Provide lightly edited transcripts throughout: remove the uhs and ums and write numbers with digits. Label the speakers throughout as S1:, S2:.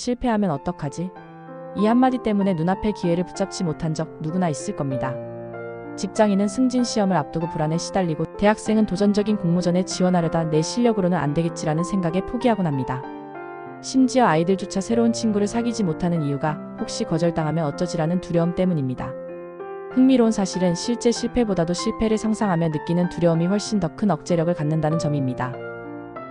S1: 실패하면 어떡하지? 이 한마디 때문에 눈앞의 기회를 붙잡지 못한 적 누구나 있을 겁니다. 직장인은 승진 시험을 앞두고 불안에 시달리고, 대학생은 도전적인 공모전에 지원하려다 내 실력으로는 안 되겠지라는 생각에 포기하곤 합니다. 심지어 아이들조차 새로운 친구를 사귀지 못하는 이유가 혹시 거절당하면 어쩌지라는 두려움 때문입니다. 흥미로운 사실은 실제 실패보다도 실패를 상상하며 느끼는 두려움이 훨씬 더 큰 억제력을 갖는다는 점입니다.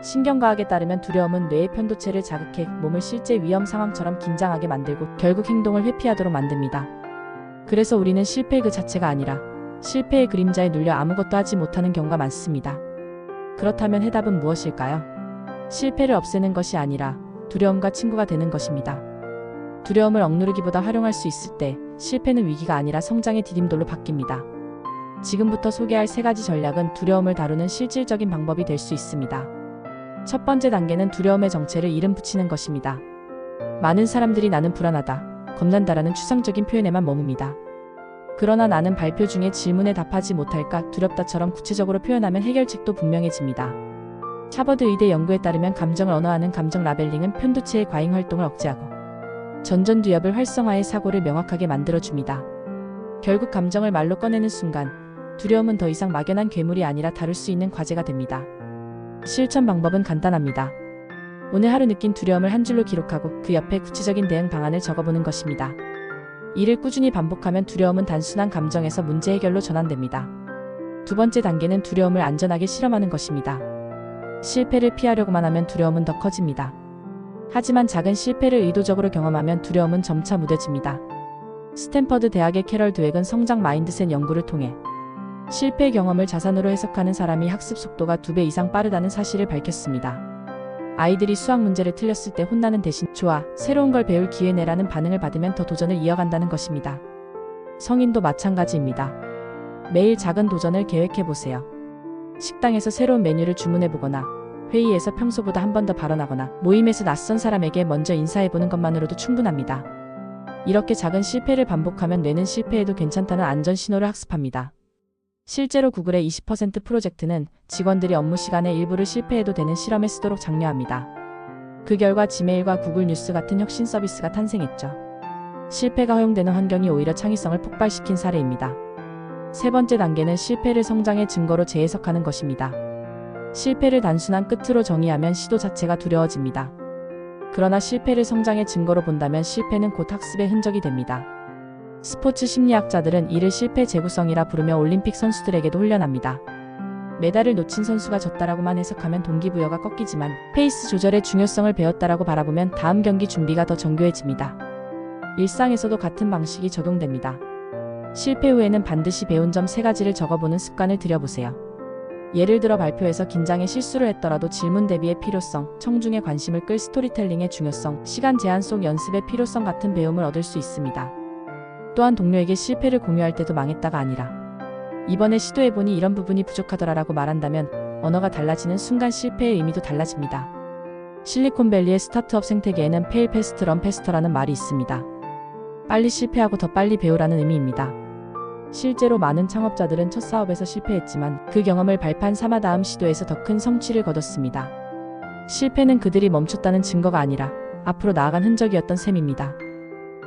S1: 신경과학에 따르면 두려움은 뇌의 편도체를 자극해 몸을 실제 위험 상황처럼 긴장하게 만들고 결국 행동을 회피하도록 만듭니다. 그래서 우리는 실패 그 자체가 아니라 실패의 그림자에 눌려 아무것도 하지 못하는 경우가 많습니다. 그렇다면 해답은 무엇일까요? 실패를 없애는 것이 아니라 두려움과 친구가 되는 것입니다. 두려움을 억누르기보다 활용할 수 있을 때 실패는 위기가 아니라 성장의 디딤돌로 바뀝니다. 지금부터 소개할 3가지 전략은 두려움을 다루는 실질적인 방법이 될 수 있습니다. 첫 번째 단계는 두려움의 정체를 이름 붙이는 것입니다. 많은 사람들이 나는 불안하다, 겁난다라는 추상적인 표현에만 머뭅니다. 그러나 나는 발표 중에 질문에 답하지 못할까 두렵다처럼 구체적으로 표현하면 해결책도 분명해집니다. 하버드 의대 연구에 따르면 감정을 언어화하는 감정 라벨링은 편도체의 과잉 활동을 억제하고 전전두엽을 활성화해 사고를 명확하게 만들어줍니다. 결국 감정을 말로 꺼내는 순간 두려움은 더 이상 막연한 괴물이 아니라 다룰 수 있는 과제가 됩니다. 실천 방법은 간단합니다. 오늘 하루 느낀 두려움을 한 줄로 기록하고 그 옆에 구체적인 대응 방안을 적어보는 것입니다. 이를 꾸준히 반복하면 두려움은 단순한 감정에서 문제 해결로 전환됩니다. 두 번째 단계는 두려움을 안전하게 실험하는 것입니다. 실패를 피하려고만 하면 두려움은 더 커집니다. 하지만 작은 실패를 의도적으로 경험하면 두려움은 점차 무뎌집니다. 스탠퍼드 대학의 캐럴 드웩은 성장 마인드셋 연구를 통해 실패 경험을 자산으로 해석하는 사람이 학습 속도가 2배 이상 빠르다는 사실을 밝혔습니다. 아이들이 수학 문제를 틀렸을 때 혼나는 대신 좋아, 새로운 걸 배울 기회 내라는 반응을 받으면 더 도전을 이어간다는 것입니다. 성인도 마찬가지입니다. 매일 작은 도전을 계획해보세요. 식당에서 새로운 메뉴를 주문해보거나, 회의에서 평소보다 한 번 더 발언하거나, 모임에서 낯선 사람에게 먼저 인사해보는 것만으로도 충분합니다. 이렇게 작은 실패를 반복하면 뇌는 실패해도 괜찮다는 안전 신호를 학습합니다. 실제로 구글의 20% 프로젝트는 직원들이 업무 시간의 일부를 실패해도 되는 실험에 쓰도록 장려합니다. 그 결과 지메일과 구글 뉴스 같은 혁신 서비스가 탄생했죠. 실패가 허용되는 환경이 오히려 창의성을 폭발시킨 사례입니다. 세 번째 단계는 실패를 성장의 증거로 재해석하는 것입니다. 실패를 단순한 끝으로 정의하면 시도 자체가 두려워집니다. 그러나 실패를 성장의 증거로 본다면 실패는 곧 학습의 흔적이 됩니다. 스포츠 심리학자들은 이를 실패 재구성이라 부르며 올림픽 선수들에게도 훈련합니다. 메달을 놓친 선수가 졌다라고만 해석하면 동기부여가 꺾이지만 페이스 조절의 중요성을 배웠다라고 바라보면 다음 경기 준비가 더 정교해집니다. 일상에서도 같은 방식이 적용됩니다. 실패 후에는 반드시 배운 점 3가지를 적어보는 습관을 들여보세요. 예를 들어 발표에서 긴장해 실수를 했더라도 질문 대비의 필요성, 청중의 관심을 끌 스토리텔링의 중요성, 시간 제한 속 연습의 필요성 같은 배움을 얻을 수 있습니다. 또한 동료에게 실패를 공유할 때도 망했다가 아니라 이번에 시도해보니 이런 부분이 부족하더라라고 말한다면 언어가 달라지는 순간 실패의 의미도 달라집니다. 실리콘밸리의 스타트업 생태계에는 fail fast, learn faster라는 말이 있습니다. 빨리 실패하고 더 빨리 배우라는 의미입니다. 실제로 많은 창업자들은 첫 사업에서 실패했지만 그 경험을 발판 삼아 다음 시도에서 더 큰 성취를 거뒀습니다. 실패는 그들이 멈췄다는 증거가 아니라 앞으로 나아간 흔적이었던 셈입니다.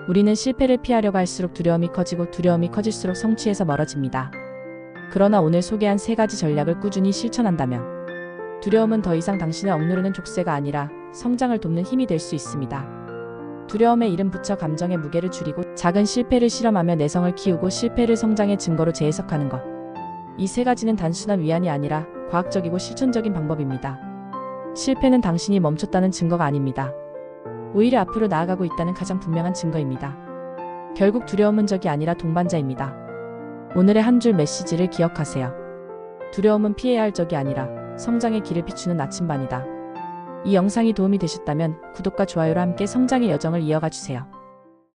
S1: 우리는 실패를 피하려고 할수록 두려움이 커지고 두려움이 커질수록 성취에서 멀어집니다. 그러나 오늘 소개한 3가지 전략을 꾸준히 실천한다면 두려움은 더 이상 당신을 억누르는 족쇄가 아니라 성장을 돕는 힘이 될 수 있습니다. 두려움에 이름 붙여 감정의 무게를 줄이고 작은 실패를 실험하며 내성을 키우고 실패를 성장의 증거로 재해석하는 것. 이 3가지는 단순한 위안이 아니라 과학적이고 실천적인 방법입니다. 실패는 당신이 멈췄다는 증거가 아닙니다. 오히려 앞으로 나아가고 있다는 가장 분명한 증거입니다. 결국 두려움은 적이 아니라 동반자입니다. 오늘의 한 줄 메시지를 기억하세요. 두려움은 피해야 할 적이 아니라 성장의 길을 비추는 나침반이다. 이 영상이 도움이 되셨다면 구독과 좋아요로 함께 성장의 여정을 이어가 주세요.